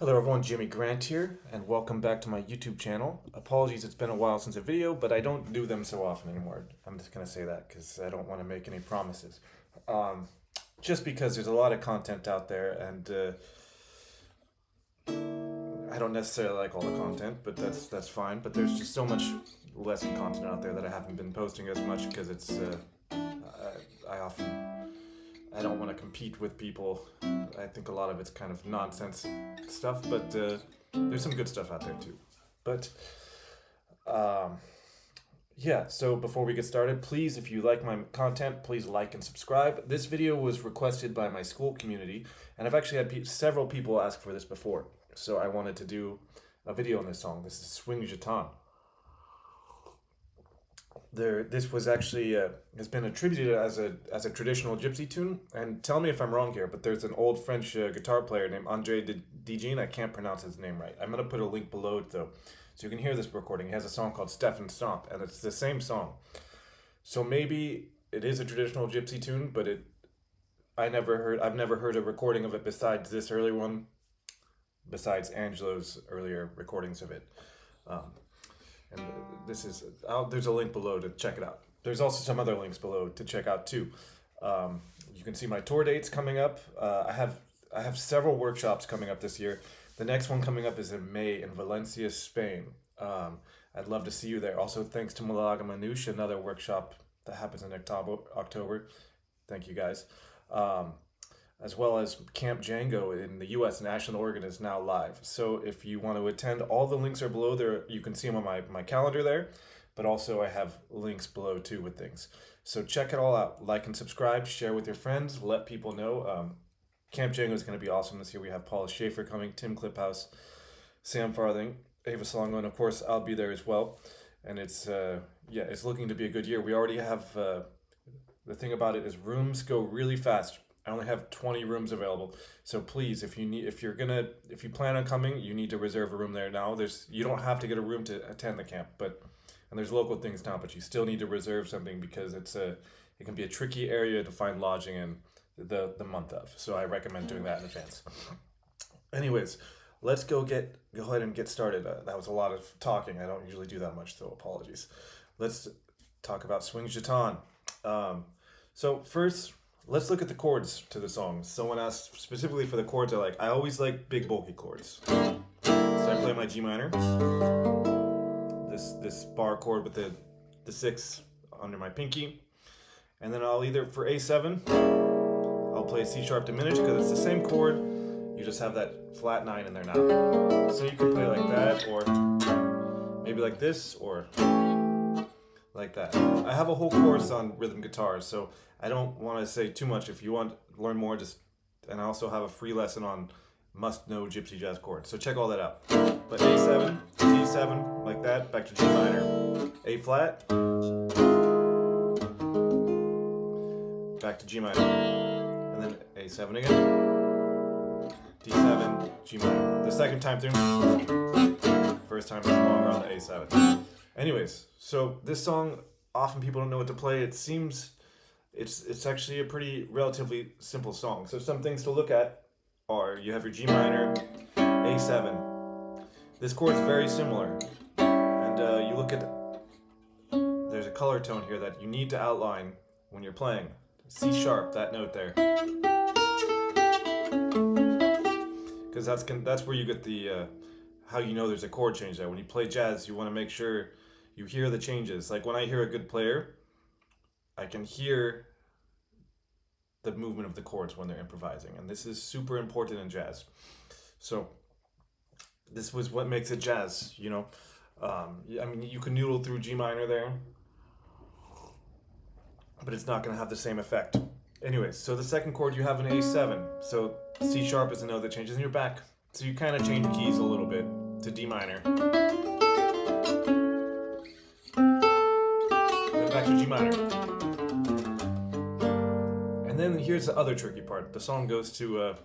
Hello everyone, Jimmy Grant here, and welcome back to my YouTube channel. Apologies, it's been a while since a video, but I don't do them so often anymore. I'm just going to say that because I don't want to make any promises. Just because there's a lot of content out there, and I don't necessarily like all the content, but that's fine. But there's just so much lesson content out there that I haven't been posting as much because it's I don't want to compete with people. I think a lot of it's kind of nonsense stuff, but there's some good stuff out there too. But yeah, so before we get started, please, if you like my content, please like and subscribe. This video was requested by my school community, and I've actually had several people ask for this before. So I wanted to do a video on this song. This is Swing Gitan. This was actually has been attributed as a traditional gypsy tune, and tell me if I'm wrong here, but there's an old French guitar player named Angelo Debarre. I can't pronounce his name right. I'm gonna put a link below it though, so you can hear this recording. He has a song called Stephane Stomp, and it's the same song. So maybe it is a traditional gypsy tune, but I've never heard a recording of it besides this early one, besides Angelo's earlier recordings of it. And this is, there's a link below to check it out. There's also some other links below to check out too. You can see my tour dates coming up. I have several workshops coming up this year. The next one coming up is in May in Valencia, Spain. I'd love to see you there. Also, thanks to Manouche, another workshop that happens in October. Thank you guys. As well as Camp Django in the US in Ashland, Oregon is now live. So if you want to attend, all the links are below there. You can see them on my calendar there, but also I have links below too with things. So check it all out. Like and subscribe, share with your friends, let people know. Camp Django is going to be awesome this year. We have Paula Schaefer coming, Tim Cliphouse, Sam Farthing, Ava Salongo, and of course I'll be there as well. And it's it's looking to be a good year. We already have, the thing about it is rooms go really fast. I only have 20 rooms available, so please, if you plan on coming, you need to reserve a room there now. You don't have to get a room to attend the camp, and there's local things now, but you still need to reserve something because it can be a tricky area to find lodging in the month of. So I recommend doing that in advance. Anyways, let's go ahead and get started. That was a lot of talking. I don't usually do that much, so apologies. Let's talk about Swing Gitan. So first, let's look at the chords to the song. Someone asked specifically for the chords I like. I always like big bulky chords. So I play my G minor, this bar chord with the 6 under my pinky, and then I'll either, for A7, I'll play C sharp diminished because it's the same chord, you just have that flat 9 in there now. So you can play like that, or maybe like this, or like that. I have a whole course on rhythm guitar, so I don't want to say too much. If you want to learn more, and I also have a free lesson on must-know gypsy jazz chords, so check all that out. But A7, D7, like that, back to G minor, A flat, back to G minor, and then A7 again, D7, G minor. The second time through, first time is longer on the A7. Anyways, so this song, often people don't know what to play. It seems it's actually a pretty relatively simple song. So some things to look at are, you have your G minor, A7. This chord's very similar. And you look at, there's a color tone here that you need to outline when you're playing. C sharp, that note there. Because that's where you get the, how you know there's a chord change there. When you play jazz, you want to make sure you hear the changes. Like when I hear a good player, I can hear the movement of the chords when they're improvising. And this is super important in jazz. So this was what makes it jazz, you know. I mean, you can noodle through G minor there, but it's not going to have the same effect. Anyways, so the second chord, you have an A7. So C sharp is a note that changes in your back. So you kind of change keys a little bit to D minor. back to G minor. And then here's the other tricky part. The song goes to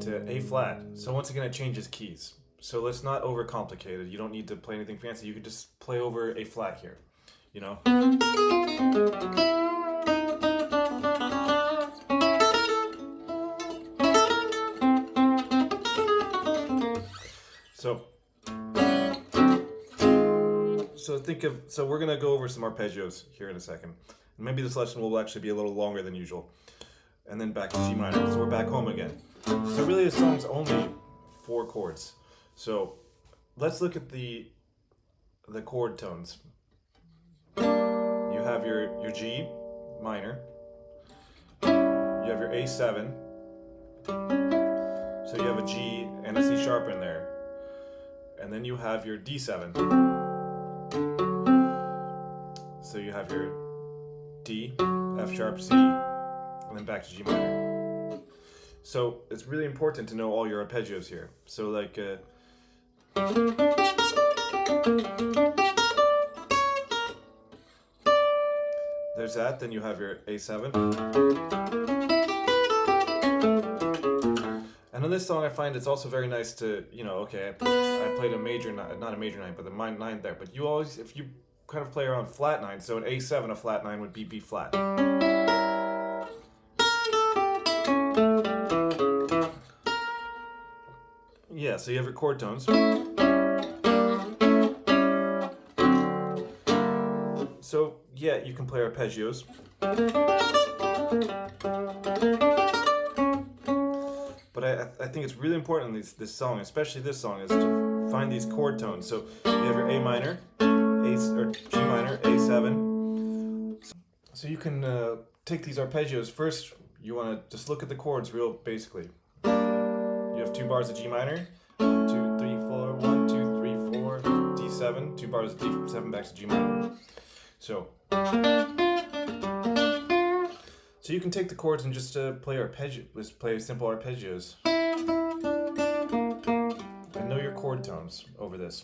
A flat. So once again, it changes keys. So let's not overcomplicate it. You don't need to play anything fancy. You could just play over A flat here, you know? So we're gonna go over some arpeggios here in a second. And maybe this lesson will actually be a little longer than usual. And then back to G minor. So we're back home again. So really the song's only 4 chords. So let's look at the chord tones. You have your G minor. You have your A7. So you have a G and a C sharp in there. And then you have your D7. So you have your D, F sharp, C, and then back to G minor. So it's really important to know all your arpeggios here. So like, there's that, then you have your A7. And on this song I find it's also very nice to, you know, okay, I played a major, not a major 9, but the minor 9 there, but you always, if you kind of play around flat 9, so an A7, a flat 9 would be B flat. Yeah, so you have your chord tones. So yeah, you can play arpeggios. But I think it's really important in this song, especially this song, is to find these chord tones. So you have your A minor, or G minor, A7. So you can take these arpeggios. First, you want to just look at the chords real basically. You have 2 bars of G minor, 1, 2, 3, 4, 1, 2, 3, 4, D7, 2 bars of D7 back to G minor. So you can take the chords and just play arpeggios, just play simple arpeggios. And know your chord tones over this.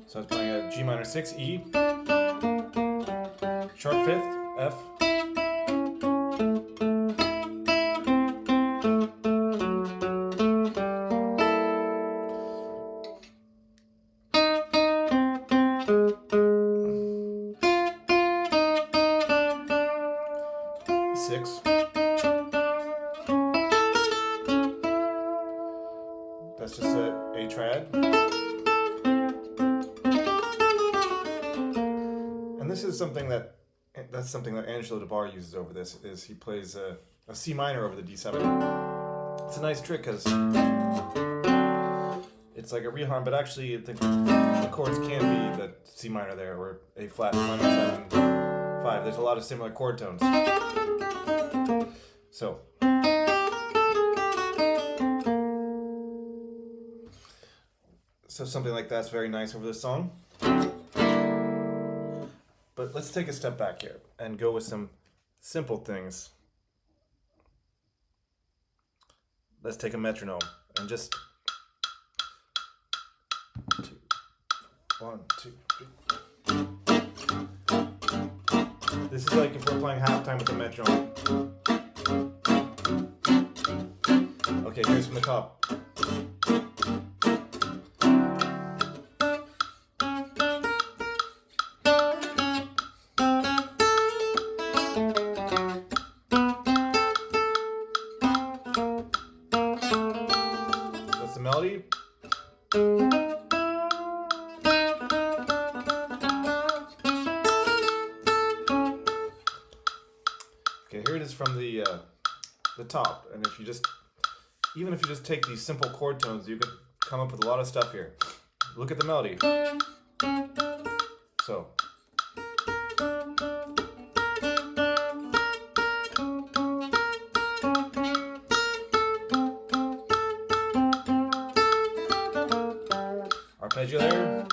So I was playing a G minor 6, E, sharp 5th, F, that's just a triad. And this is something that's something that Angelo Debarre uses over this, is he plays a C minor over the D7. It's a nice trick because it's like a reharm, but actually the chords can be the C minor there, or A flat, minor 7, 5. There's a lot of similar chord tones. So something like that's very nice over this song. But let's take a step back here and go with some simple things. Let's take a metronome and just 2, 1, 2, 3. This is like if we're playing halftime with the metronome. Okay, here's from the top. That's the melody. Okay, here it is from the top, and if you just, even if you just take these simple chord tones, you could come up with a lot of stuff here. Look at the melody. So. Arpeggio there.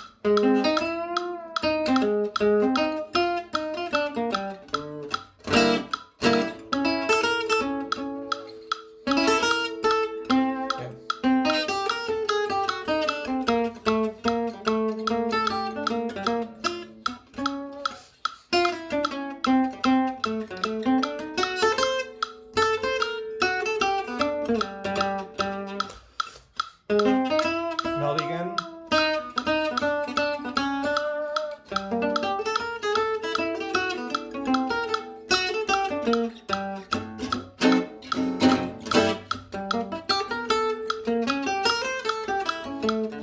Kind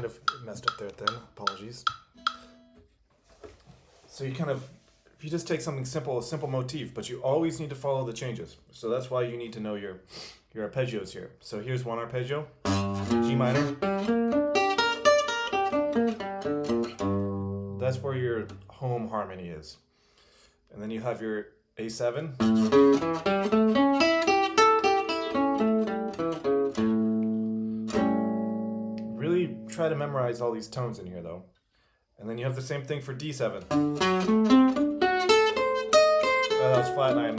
of messed up there at the end, apologies. So you kind of, if you just take something simple, a simple motif, but you always need to follow the changes. So that's why you need to know your arpeggios here. So here's one arpeggio, G minor. That's where your home harmony is. And then you have your A7. Really try to memorize all these tones in here though. And then you have the same thing for D7. That was flat 9.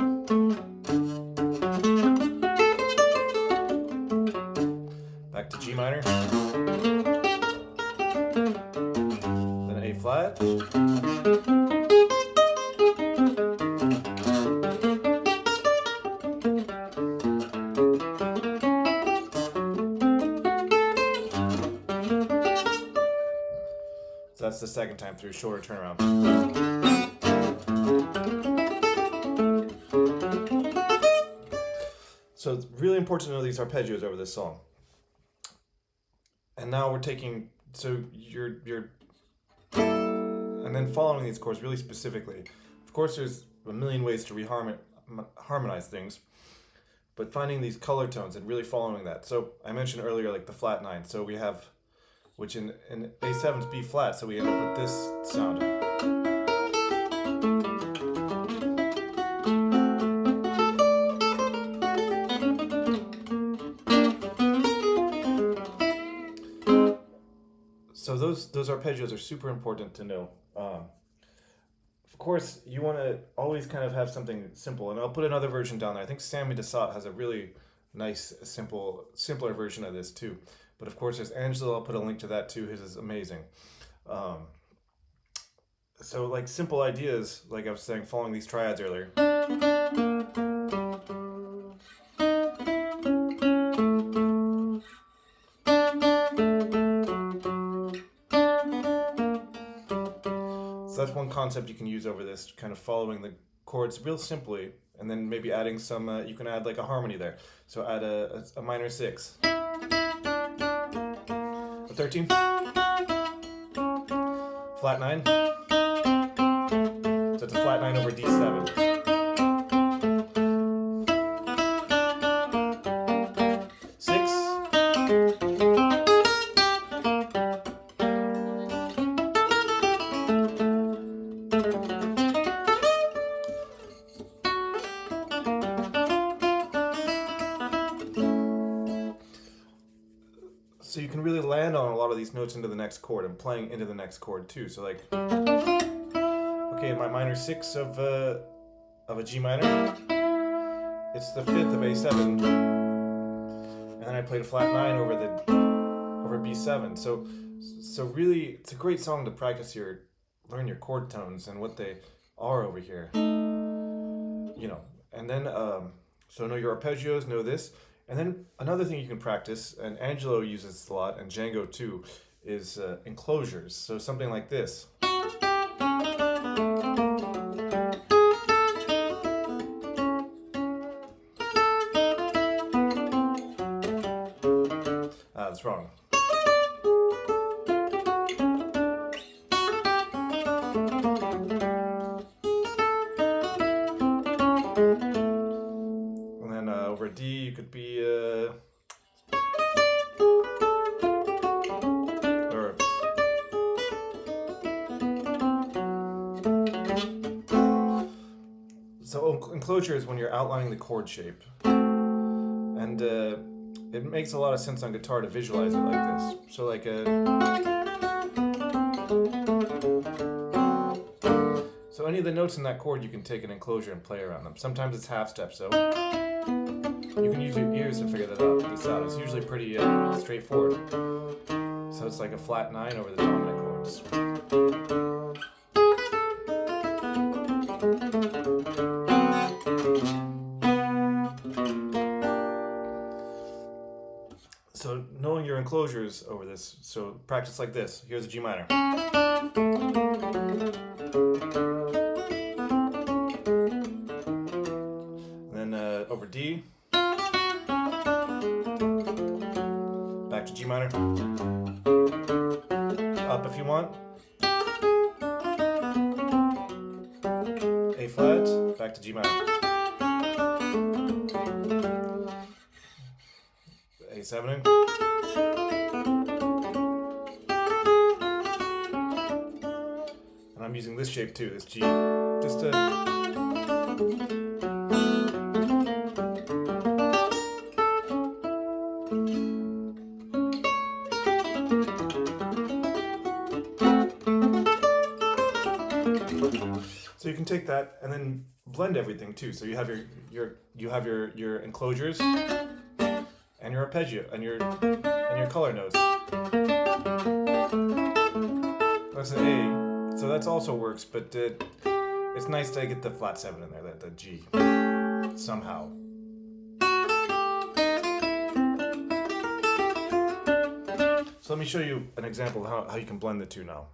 Back to G minor. Then A flat. So that's the second time through, shorter turnaround. So it's really important to know these arpeggios over this song. And now we're taking, so you're and then following these chords really specifically. Of course, there's a million ways to harmonize things, but finding these color tones and really following that. So I mentioned earlier, like the flat 9. So we have, which in A7 is B flat, so we end up with this sound. So those arpeggios are super important to know. Of course, you want to always kind of have something simple, and I'll put another version down there. I think Sammy Desat has a really nice, simpler version of this too. But of course, there's Angelo. I'll put a link to that too. His is amazing. So like simple ideas, like I was saying, following these triads earlier. So that's one concept you can use over this, kind of following the chords real simply, and then maybe adding some, you can add like a harmony there. So add a minor 6. A 13. Flat 9. So it's a flat 9 over D7. So you can really land on a lot of these notes into the next chord and playing into the next chord too. So like, okay, my minor 6 of a G minor, it's the 5th of A7, and then I played a flat 9 over B7. So really, it's a great song to practice learn your chord tones and what they are over here. You know, and then so know your arpeggios, know this. And then another thing you can practice, and Angelo uses this a lot, and Django too, is enclosures. So something like this. That's wrong. And then over D, you could be so enclosure is when you're outlining the chord shape, and it makes a lot of sense on guitar to visualize it like this. So like so any of the notes in that chord, you can take an enclosure and play around them. Sometimes it's half steps, so you can use your ears to figure this out. It's usually pretty straightforward. So it's like a flat 9 over the dominant chords. So knowing your enclosures over this, so practice like this. Here's a G minor. And then over D. Back to G minor. Up if you want. A flat, back to G minor. A7. And I'm using this shape too, this G. Just to... So you can take that and then blend everything too. So you have your enclosures and your arpeggio and your color notes. That's an A, so that also works, but it's nice to get the flat 7 in there, the G, somehow. So let me show you an example of how you can blend the two now.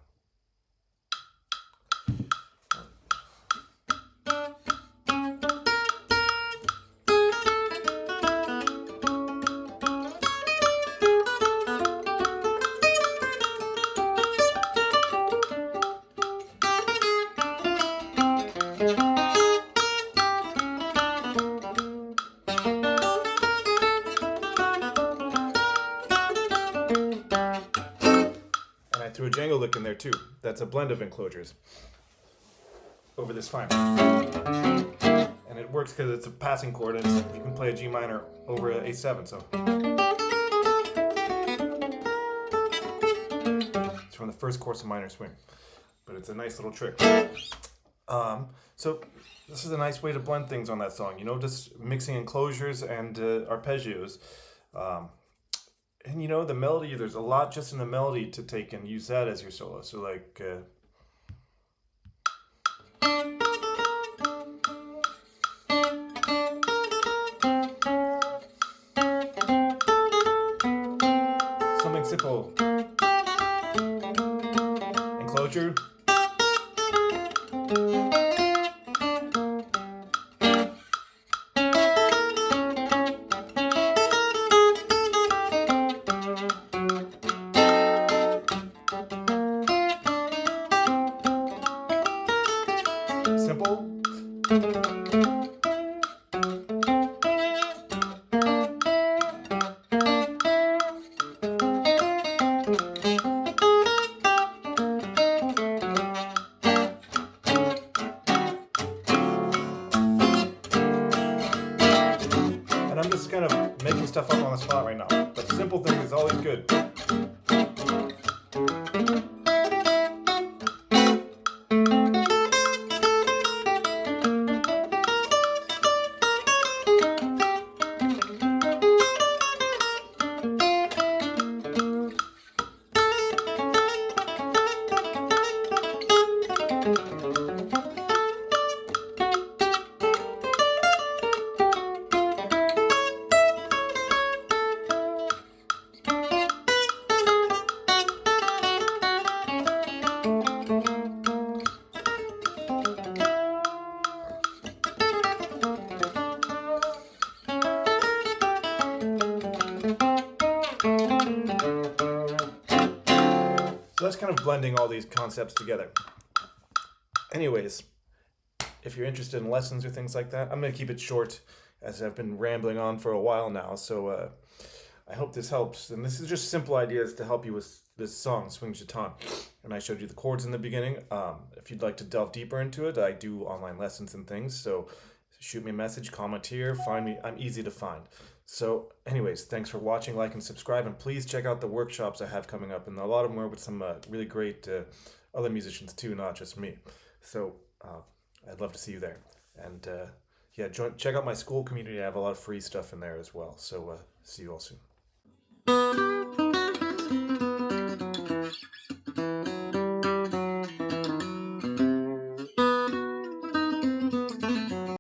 Threw a Django lick in there too. That's a blend of enclosures over this fine. And it works because it's a passing chord and you can play a G minor over an A7. So it's from the first course of minor swing, but it's a nice little trick. So this is a nice way to blend things on that song, you know, just mixing enclosures and arpeggios. And you know, the melody, there's a lot just in the melody to take and use that as your solo. So like... something simple. Enclosure. Simple. And I'm just kind of making stuff up on the spot right now, but the simple thing is always good. So that's kind of blending all these concepts together. Anyways, if you're interested in lessons or things like that, I'm going to keep it short as I've been rambling on for a while now. So I hope this helps. And this is just simple ideas to help you with this song, Swing Gitan. And I showed you the chords in the beginning. If you'd like to delve deeper into it, I do online lessons and things. So shoot me a message, comment here, find me. I'm easy to find. So anyways, thanks for watching, like, and subscribe, and please check out the workshops I have coming up, and a lot of them are with some really great other musicians too, not just me. So I'd love to see you there. And yeah, check out my SKOOL community. I have a lot of free stuff in there as well. So see you all soon.